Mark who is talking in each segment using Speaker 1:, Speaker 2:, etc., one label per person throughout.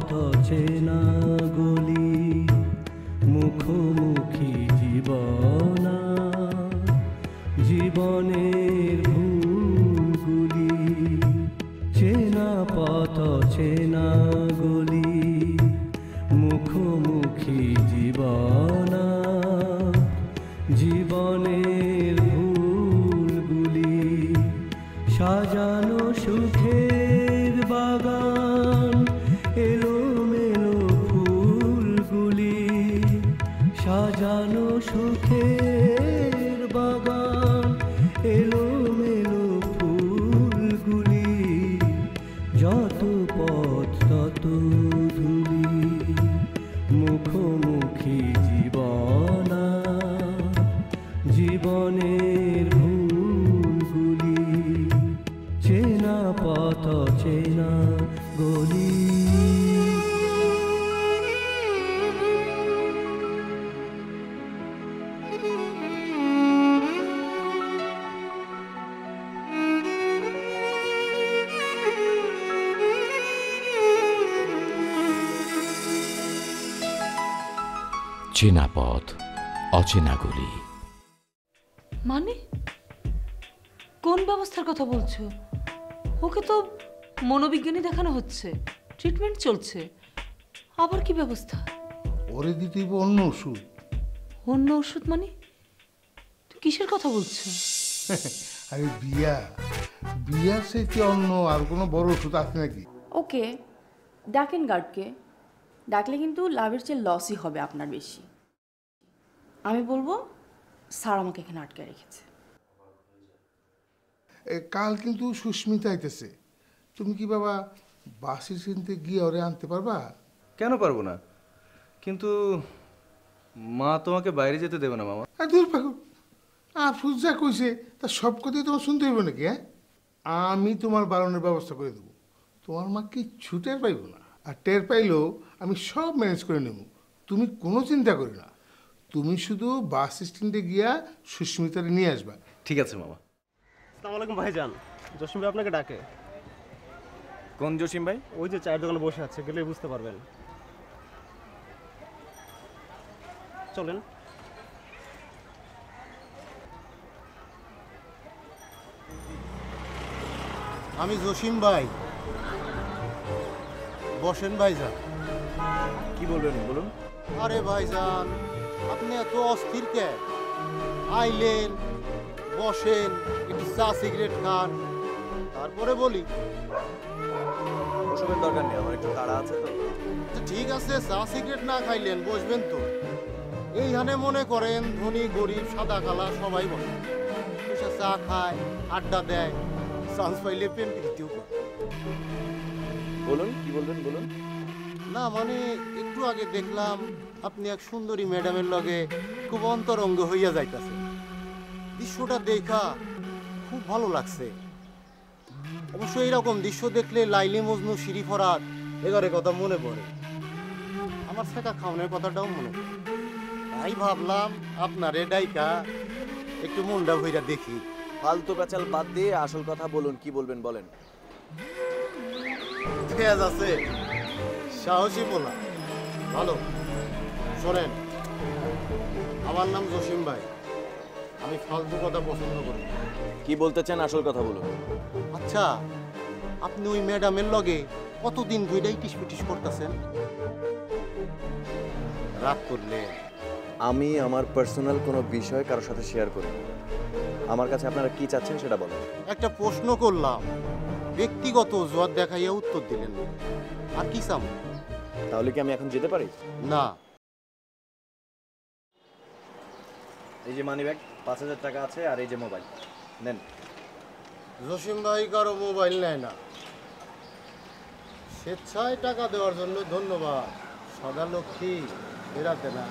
Speaker 1: পথ চেনা গলি, মুখোমুখি জীবনা, জীবনের ভুলগুলি, চেনা পথ চেনা গলি, মুখোমুখি জীবনা, জীবনের ভুলগুলি, সাজানো সুখের বাগান, এলোমেলো ফুলগুলি, সাজানো সুখের বাগান, এলোমেলো ফুলগুলি, যত পথ তত ধুলি, মুখোমুখি জীবনা, জীবনের ভুলগুলি, চেনা পথ চেনা গলি।
Speaker 2: চেনা পথ অচেনা গলি।
Speaker 3: মানে কোন ব্যবস্থার কথা বলছো? ওকে তো মনোবিজ্ঞানী দেখানো হচ্ছে, ট্রিটমেন্ট চলছে, আবার কি ব্যবস্থা?
Speaker 4: ওরে দিতে অন্য ওষুধ।
Speaker 3: অন্য ওষুধ মানে? তুই কিসের কথা বলছো?
Speaker 4: আরে বিয়া, বিয়ার সাথে অন্য আর কোনো বড় ওষুধ আছে নাকি?
Speaker 5: ওকে, ডাকেন গার্ডকে। ডাকলে কিন্তু লাভের চেয়ে লসই হবে আপনার বেশি। আমি বলবো স্যার আমাকে এখানে আটকে রেখেছে।
Speaker 4: কাল কিন্তু সুস্মিতা আইতেছে, তুমি কি বাবা বাসের চিনতে গিয়ে ওরে আনতে পারবা?
Speaker 6: কেন পারবো না, কিন্তু মা তোমাকে বাইরে যেতে দেবে না মামা।
Speaker 4: দূর পাগল, আফরুজ যা কইছে তা সব কথাই তোমার শুনতে হইব নাকি? হ্যাঁ, আমি তোমার বারণের ব্যবস্থা করে দেবো, তোমার মা কিচ্ছু টের পাইব না। আর টের পাইলেও আমি সব ম্যানেজ করে নেব, তুমি কোনো চিন্তা করি না। তুমি শুধু বাস স্ট্যান্ডে গিয়া সুস্মিতারে নিয়ে আসবা।
Speaker 6: ঠিক আছে মামা।
Speaker 7: আসসালামু আলাইকুম ভাইজান, জসিম ভাই আপনাকে ডাকে।
Speaker 6: কোন জসিম ভাই?
Speaker 7: ওই যে চায়ের দোকানে বসে আছে, গেলে বুঝতে পারবেন। চলেন।
Speaker 8: আমি জসিম ভাই। বসেন ভাইজান।
Speaker 6: কি বলবেন বলুন।
Speaker 8: আরে ভাইজান, আপনি এত অস্থির কে? আইলেন, বসেন, একটু চা সিগারেট খান, তারপরে বলি।
Speaker 6: ওসবের দরকার নেই, আমার একটু তাড়া আছে তো।
Speaker 8: ঠিক আছে, চা সিগারেট না খাইলেন, বসবেন তো। এইখানে মনে করেন ধনী গরিব সাদা কালা সবাই বসে, বসে চা খায়, আড্ডা দেয়, চান্স পাইলে প্রেম প্রীতিও করে।
Speaker 6: বলুন কি বলবেন বলুন।
Speaker 8: না মানে একটু আগে দেখলাম আপনি এক সুন্দরী ম্যাডামের লগে খুব অন্তরঙ্গ হইয়া যাইতাছে। দৃশ্যটা দেখা খুব ভালো লাগছে। অবশ্য এইরকম দৃশ্য দেখলে লাইলি মজনু শিরি ফরাত এগারে কথা মনে পড়ে, আমার শেখা খাওয়ানোর কথাটাও মনে পড়ে। তাই ভাবলাম আপনার ডাইকা একটু মনটা ভইরা দেখি।
Speaker 6: ফালতু পেঁচাল বাদ দিয়ে আসল কথা বলুন, কি বলবেন বলেন।
Speaker 8: ঠিক আছে, সাহসী বলা ভালো। শোনেন, আমার নাম জসিম ভাই, আমি ফালতু কথা পছন্দ করি।
Speaker 6: কি বলতে চান আসল কথা বলুন।
Speaker 8: আচ্ছা, আপনি ওই ম্যাডামের লগে কতদিন ধরে ইটিস পিটিস করতেছেন? রাগ করলে?
Speaker 6: আমি আমার পার্সোনাল কোনো বিষয় কারোর সাথে শেয়ার করি না। আমার কাছে আপনারা কি চাচ্ছেন সেটা বলেন।
Speaker 8: একটা প্রশ্ন করলাম, ব্যক্তিগত অজুহাত দেখাইয়া উত্তর দিলেন না। আর কি চাম?
Speaker 6: তাহলে কি আমি এখন যেতে পারি?
Speaker 8: না।
Speaker 6: এই যে মানি ব্যাগ, ৫,০০০ টাকা আছে, আর এই যে মোবাইল নেন।
Speaker 8: জসিম ভাই কারো মোবাইল নেয় না। স্বেচ্ছায় টাকা দেওয়ার জন্য ধন্যবাদ। সদা লক্ষ্মী বেরাতে না।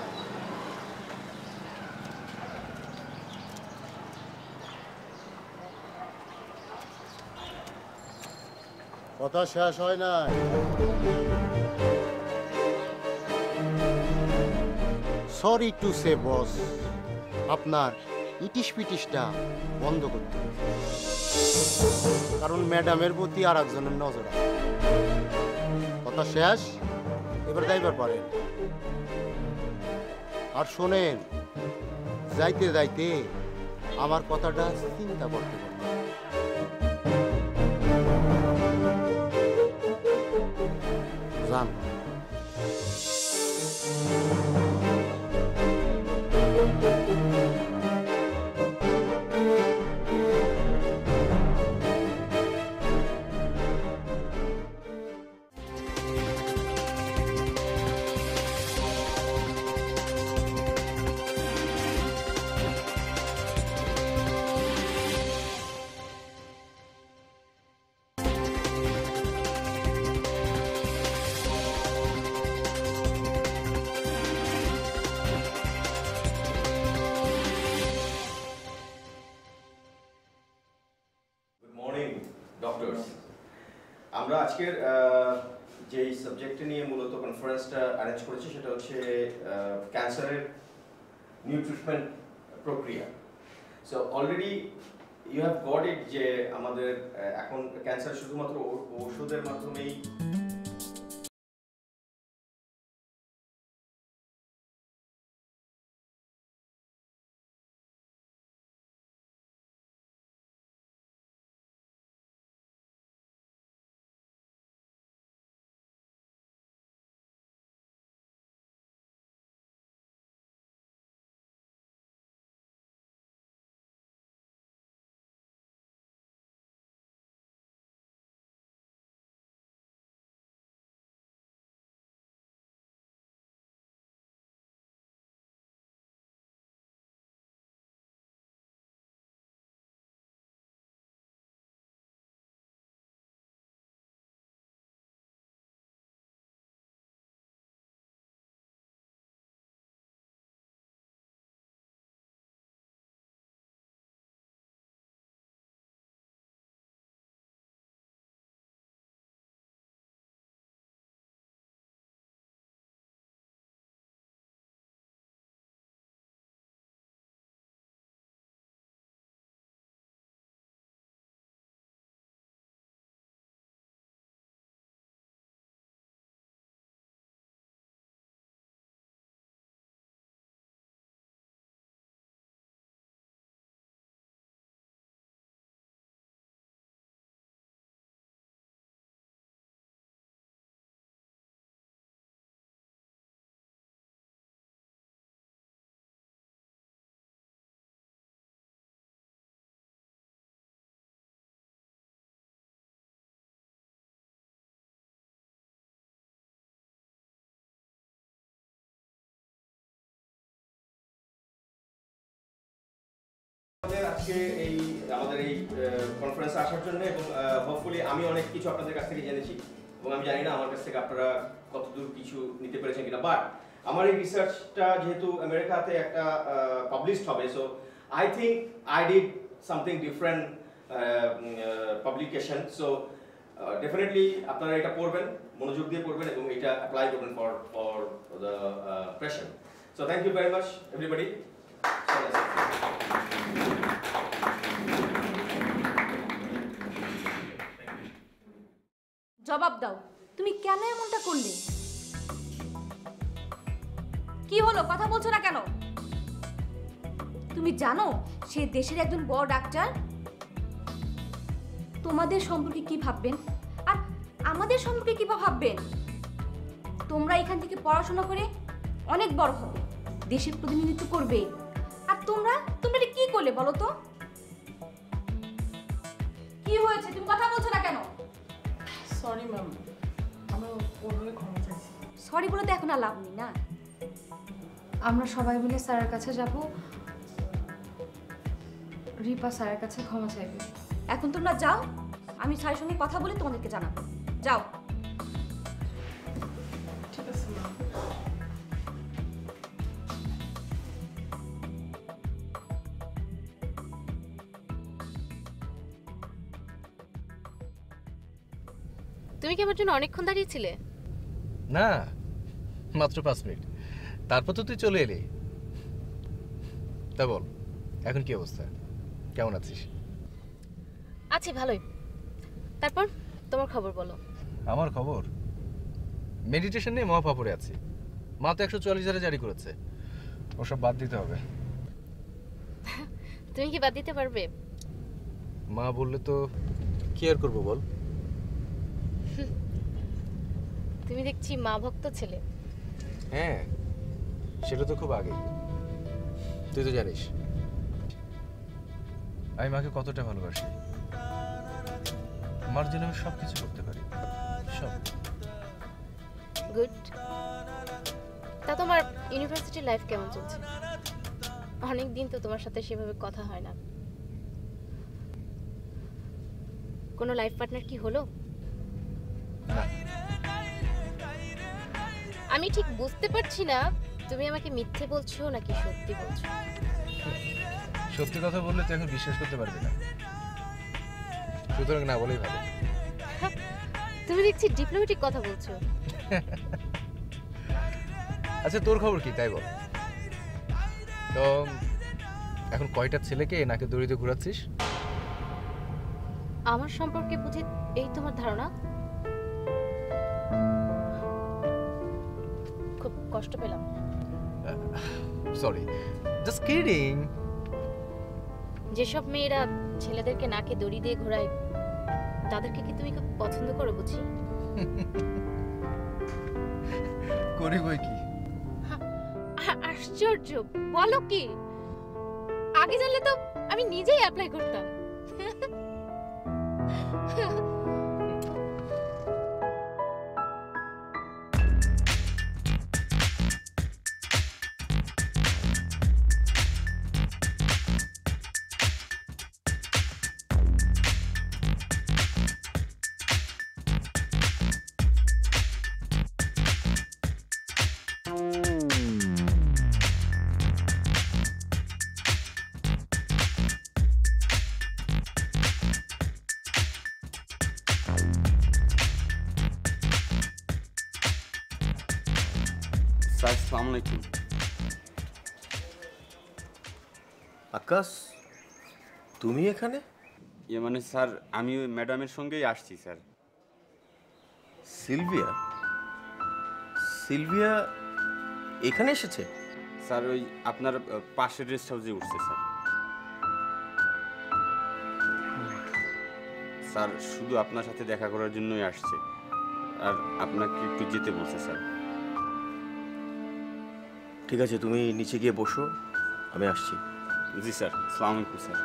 Speaker 8: কথা শেষ হয় নাই। সরি টু সে বস, আপনার ইটিস পিটিসটা বন্ধ করতে হবে, কারণ ম্যাডামের প্রতি আর একজনের নজর আছে। কথা শেষ? এবার যাইবার পারেন। আর শোনেন, যাইতে যাইতে আমার কথাটা চিন্তা করতে পারেন। যান।
Speaker 9: Morning doctors. আমরা আজকের যেই সাবজেক্টে নিয়ে মূলত কনফারেন্সটা অ্যারেঞ্জ করেছি সেটা হচ্ছে ক্যান্সারের নিউ ট্রিটমেন্ট প্রক্রিয়া। So already you have got it যে আমাদের এখন ক্যান্সার শুধুমাত্র ওষুধের মাধ্যমেই আজকে আমাদের এই কনফারেন্সে আসার জন্য এবং হোপফুলি আমি অনেক কিছু আপনাদের কাছ থেকে জেনেছি এবং আমি জানি না আমার কাছ থেকে আপনারা কতদূর কিছু নিতে পেরেছেন কিনা, বাট আমার এই রিসার্চটা যেহেতু আমেরিকাতে একটা পাবলিশড হবে, so I think I did something different publication. So definitely আপনারা এটা পড়বেন, মনোযোগ দিয়ে পড়বেন এবং এটা অ্যাপ্লাই করবেন for the pressure. So thank you very much everybody.
Speaker 3: জবাব দাও, তুমি কেন এমনটা করলে? কি হলো, কথা বলছো না কেন? তুমি জানো সে দেশের একজন বড় ডাক্তার। তোমাদের সম্পর্কে কি ভাববেন আর আমাদের সম্পর্কে কি ভাববেন? তোমরা এখান থেকে পড়াশোনা করে অনেক বড় হবে, দেশের প্রতিনিধিত্ব করবে, আর তোমরা এটা কি করলে বলো তো? কি হয়েছে, তুমি কথা বলছো না কেন?
Speaker 10: সরি ম্যাম, আমরা ওভাবে ক্ষমা চাইছি।
Speaker 3: সরি বলে তো এখন আর লাভ নেই না।
Speaker 5: আমরা সবাই মিলে স্যারের কাছে যাব, রিপা স্যারের কাছে ক্ষমা চাইবে।
Speaker 3: এখন তোমরা যাও, আমি স্যারের সঙ্গে কথা বলে তোমাদেরকে জানাবো। যাও।
Speaker 10: ঠিক আছে ম্যাম।
Speaker 11: তুমি কি আমার জন্য অনেকক্ষণ দাঁড়িয়েছিলে?
Speaker 12: না, মাত্র 5 মিনিট। তারপর তো তুই চলে এলি। তা বল, এখন কি অবস্থা, কেমন আছিস?
Speaker 11: আছি ভালোই। তারপর তোমার খবর বলো।
Speaker 12: আমার খবর মেডিটেশন নিয়ে মহাপাপড়ে আছি। মা তো 144,000 জারি করেছে, ওসব বাদ দিতে হবে।
Speaker 11: তুমি কি বাদ দিতে পারবে?
Speaker 12: মা বললে তো কি আর করবো বল।
Speaker 11: তুমি দেখছি মা ভক্ত ছেলে।
Speaker 12: হ্যাঁ, সেটা তো খুব আগে, তুই তো জানিস আমি মাকে কতটা ভালোবাসি। মার জন্য আমি সব কিছু করতে পারি, সব।
Speaker 11: গুড। তা তোমার ইউনিভার্সিটি লাইফ কেমন চলছে? অনেক দিন তো তোমার সাথে সেভাবে কথা হয় না। কোনো লাইফ পার্টনার কি হলো? আমি ঠিক বুঝতে পারছি না তুমি আমাকে মিথ্যে বলছো নাকি সত্যি বলছো।
Speaker 12: সত্যি কথা বললে তুই এখন বিশ্বাস করতে পারবি না, সুতরাং না বলেই ভালো।
Speaker 11: তুমি দেখছি ডিপ্লোম্যাটিক কথা বলছো।
Speaker 12: আচ্ছা, তোর খবর কি তাই বল তো। এখন কয়টা ছেলেকে নাকে দড়িতে ঘোরাচ্ছিস?
Speaker 11: আমার সম্পর্কে বুঝি এই তোমার ধারণা? খুব কষ্ট পেলাম।
Speaker 12: Sorry, just kidding.
Speaker 11: যেসব মেয়েরা ছেলেদেরকে নাকে দড়ি দিয়ে ঘোরায় তাদেরকে কি তুমি খুব পছন্দ করো বুঝি?
Speaker 12: করি বই কি।
Speaker 11: আশ্চর্য, বলো কি? আগে জানলে তো আমি নিজেই অ্যাপ্লাই করতাম।
Speaker 13: স্যার আসসালামু আলাইকুম।
Speaker 9: আকাশ, তুমি এখানে?
Speaker 13: ইয়ে মানে স্যার আমি ওই ম্যাডামের সঙ্গেই আসছি স্যার।
Speaker 9: সিলভিয়া? সিলভিয়া এখানে এসেছে?
Speaker 13: স্যার ওই আপনার পাশের রেস্ট হাউসে উঠছে স্যার। স্যার শুধু আপনার সাথে দেখা করার জন্যই আসছে, আর আপনাকে একটু যেতে বলছে স্যার।
Speaker 9: ঠিক আছে, তুমি নিচে গিয়ে বসো, আমি আসছি।
Speaker 13: জি স্যার, আসসালামু আলাইকুম স্যার।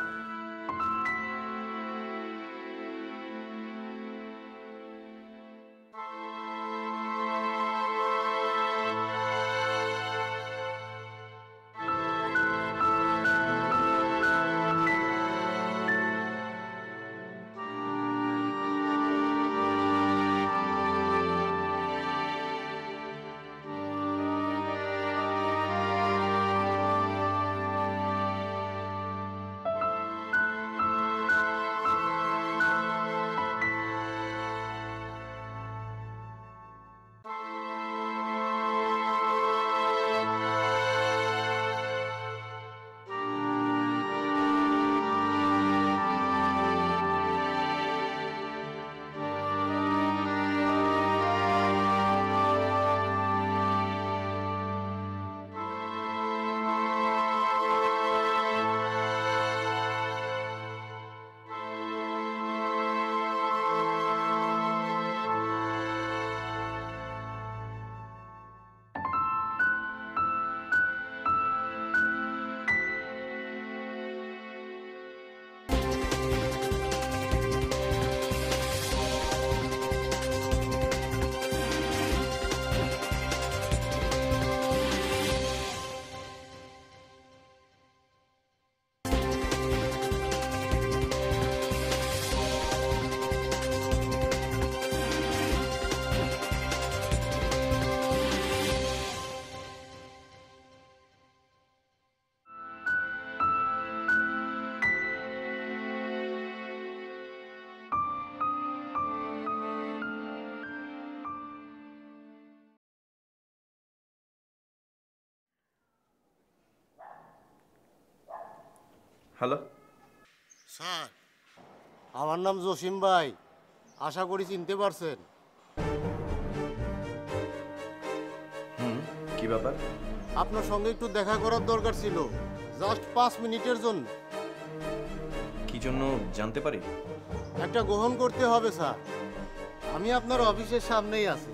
Speaker 9: হ্যালো
Speaker 8: স্যার, আমার নাম জসিম ভাই, আশা করি চিনতে পারছেন।
Speaker 9: ব্যাপার?
Speaker 8: আপনার সঙ্গে একটু দেখা করার দরকার ছিল, জাস্ট 5 মিনিটের জন্য।
Speaker 9: কি জন্য জানতে পারি?
Speaker 8: একটা গ্রহণ করতে হবে স্যার। আমি আপনার অফিসের সামনেই আছি,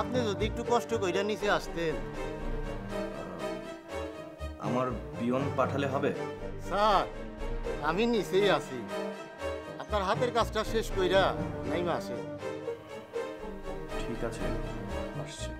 Speaker 8: আপনি যদি একটু কষ্ট কইরা নিচে আসতেন।
Speaker 9: আমার পিয়ন পাঠালে হবে?
Speaker 8: স্যার আমি নিচেই আছি, আপনার হাতের কাজটা শেষ কইরা নাইমা আসে।
Speaker 9: ঠিক আছে, আসছি।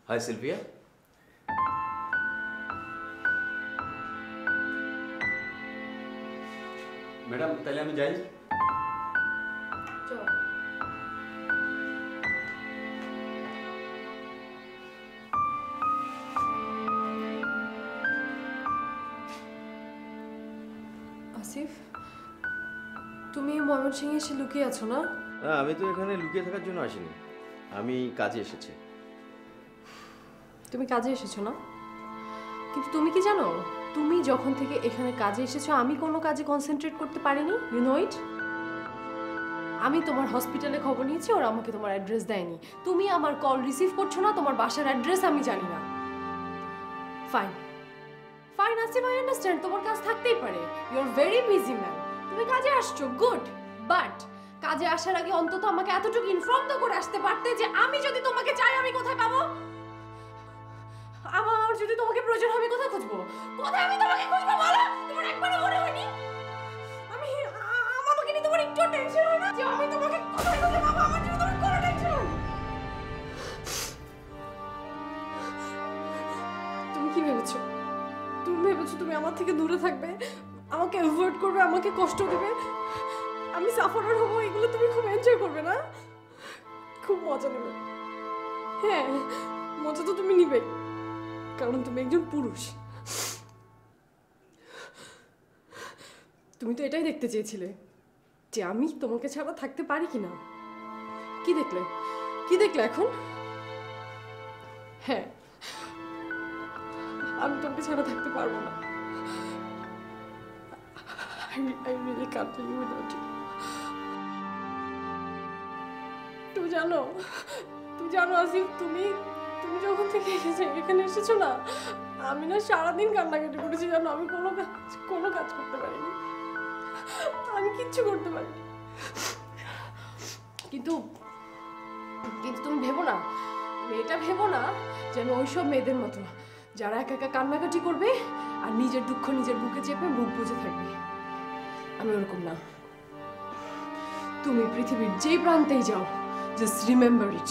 Speaker 9: High Sylvia. ম্যাডাম তাহলে আমি যাই?
Speaker 5: চল।
Speaker 10: আসিফ, তুমি ময়মনসিংহে এসে লুকিয়ে আছো না?
Speaker 9: না, আমি তো এখানে লুকিয়ে থাকার জন্য আসিনি, আমি কাজে এসেছি।
Speaker 10: তুমি কাজে এসেছো না? কিন্তু তুমি কি জানো, তুমি যখন থেকে এখানে কাজে এসেছো আমি কোনো কাজে কনসেন্ট্রেট করতে পারিনি। ইউ নো ইট। আমি তোমার হসপিটালে খবর নিয়েছি, ওরা আমাকে তোমার অ্যাড্রেস দেয়নি। তুমি আমার কল রিসিভ করছো না, তোমার বাসার অ্যাড্রেস আমি জানি না। Fine fine Asif, I understand তোমার কাজ থাকতেই পারে। You are very busy man, তুমি কাজে আসছো, গুড। বাট কাজে আসার আগে অন্তত আমাকে এতটুকু ইনফর্ম তো করে আসতে পারতে যে আমি যদি তোমাকে চাই আমি কোথায় পাবো। আমার যদি তোমাকে প্রয়োজন হবে কোথায় খুঁজবো? কোথায় আমি তোমাকে খুঁজবো বলো? তোমার একবারও মনে হয়নি আমি আমাকে নিয়ে তোমার একটু টেনশন হয় না যে আমি তোমাকে কোথায় খুঁজে পাবো? আমার জন্য তোমার কোনো টেনশন? তুমি কি ভেবেছো? তুমি ভেবেছো তুমি আমার থেকে দূরে থাকবে, আমাকে অ্যাভয়েড করবে, আমাকে কষ্ট দেবে, আমি সাফারার হবো, এগুলো তুমি খুব এনজয় করবে না? খুব মজা নেবে। হ্যাঁ, মজা তো তুমি নিবেই, কারণ তুমি একজন পুরুষ। তুমি তো এটাই দেখতে চেয়েছিলে যে আমি তোমাকে ছাড়া থাকতে পারি কিনা। কি দেখলে? কি দেখলে এখন? হ্যাঁ, আমি তোমাকে ছাড়া থাকতে পারবো না। I really can't live without you. তুমি জানো আসিফ, তুমি যখন থেকে এখানে এসেছো না, আমি না সারাদিন কান্নাকাটি করেছি জানো। আমি কোনো কাজ করতে পারিনি, আমি কিচ্ছু করতে পারিনি। কিন্তু তুমি ভেবো না, এটা ভেবো না যে আমি ওইসব মেয়েদের মতো যারা একা একা কান্নাকাটি করবে আর নিজের দুঃখ নিজের বুকে চেপে মুখ বুজে থাকবে। আমি ওরকম না। তুমি পৃথিবীর যে প্রান্তেই যাও, just remember it,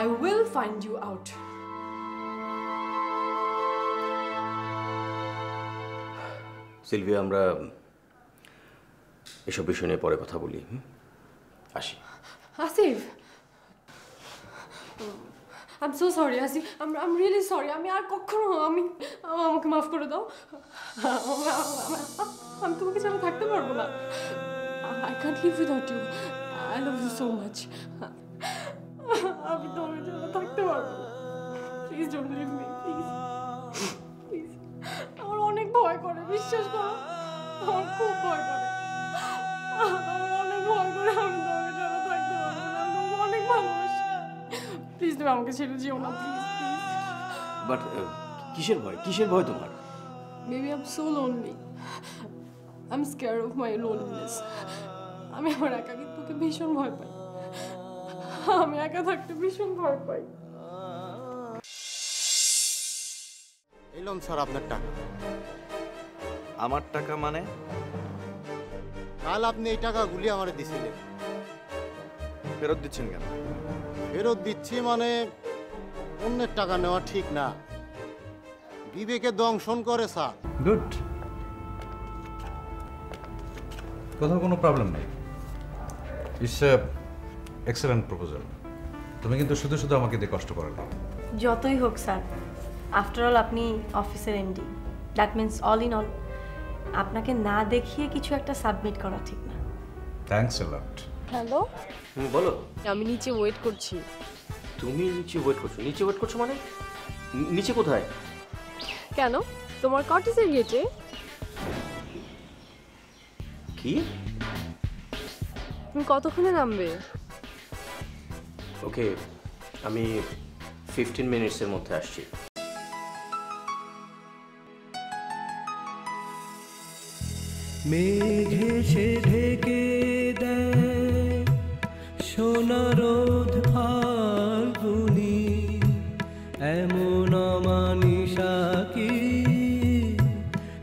Speaker 10: I will find you out.
Speaker 9: Sylvia, আমরা এসব বিষয় নিয়ে পরে কথা বলি। আসি।
Speaker 10: Asif, I'm so sorry Asif, I'm really sorry। আমি আর কখনো আমাকে মাফ করে দাও। আমি তোমাকে ছাড়া থাকতে পারবো না। I can't live without you. I love you so much. আমি তোমাকে ছাড়া থাকতে পারবো না। Please don't leave me, please please. আমার অনেক ভয় করে, বিশ্বাস করো, আমার খুব ভয় করে। আমার অনেক ভয় করে, আমি তোমাকে ছাড়া থাকতে পারবো না। আমি তোমাকে অনেক ভালোবাসি। প্লিজ তুমি আমাকে ছেড়ে যেও না, প্লিজ প্লিজ।
Speaker 9: বাট কিসের ভয় তোমার?
Speaker 10: Maybe I'm so lonely. I'm scared of my loneliness. আমি আমার একাকিত্বকে ভীষণ ভয় পাই। আমি একা থাকতে ভীষণ ভয় পাই।
Speaker 8: এলাম স্যার আপনার টাকা।
Speaker 6: আমার টাকা মানে?
Speaker 8: কাল আপনি এই টাকাগুলি আমার দিছিলেন।
Speaker 6: ফেরত দিচ্ছেন কেন?
Speaker 8: ফেরত দিচ্ছি মানে অন্যের টাকা নেওয়া ঠিক না, বিবেকে দংশন করে স্যার।
Speaker 12: গুড, কোথাও কোনো প্রবলেম নেই। It's a excellent proposal. তুমি কিন্তু শুধু শুধু আমাকে দিয়ে কষ্ট করালে।
Speaker 5: যতই হোক স্যার, আফটার অল আপনি অফিসের MD, that means all in all আপনাকে না দেখিয়ে কিছু একটা সাবমিট করা ঠিক না।
Speaker 12: Thanks a lot.
Speaker 10: হ্যালো,
Speaker 9: বলো।
Speaker 10: আমি নিচে ওয়েট করছি।
Speaker 9: তুমি নিচে ওয়েট করছো? নিচে ওয়েট করছো মানে নিচে কোথায়?
Speaker 10: কেন, তোমার কটেজের গেটে।
Speaker 9: কি?
Speaker 10: তুমি কতক্ষণে নামবে?
Speaker 9: ওকে, আমি 15 মিনিটসের মধ্যে আসছি।
Speaker 1: মেঘে সে ঢেকে দেয় সোনারোদ ফাল্গুনি, এমন অমানিসা কি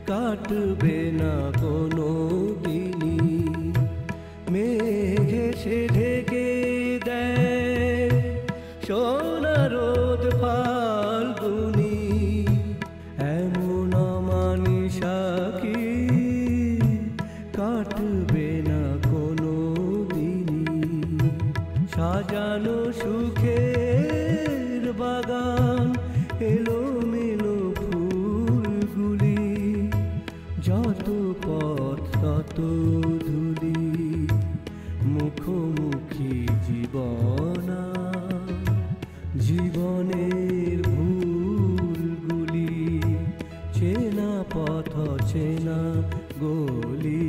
Speaker 1: কাটবে না কোনো দিনই। মেঘে সে ঢেকে দেয় সোনারোদ ফাল্গুনি, এমন অমানিসা কি কাটবে না কোনো দিনই। সাজানো সুখের বাগান, এলোমেলো ফুলগুলি, যত পথ তত ধুলি, মুখোমুখি জীবনা, জীবনের ভুলগুলি, চেনা পথ চেনা গলি।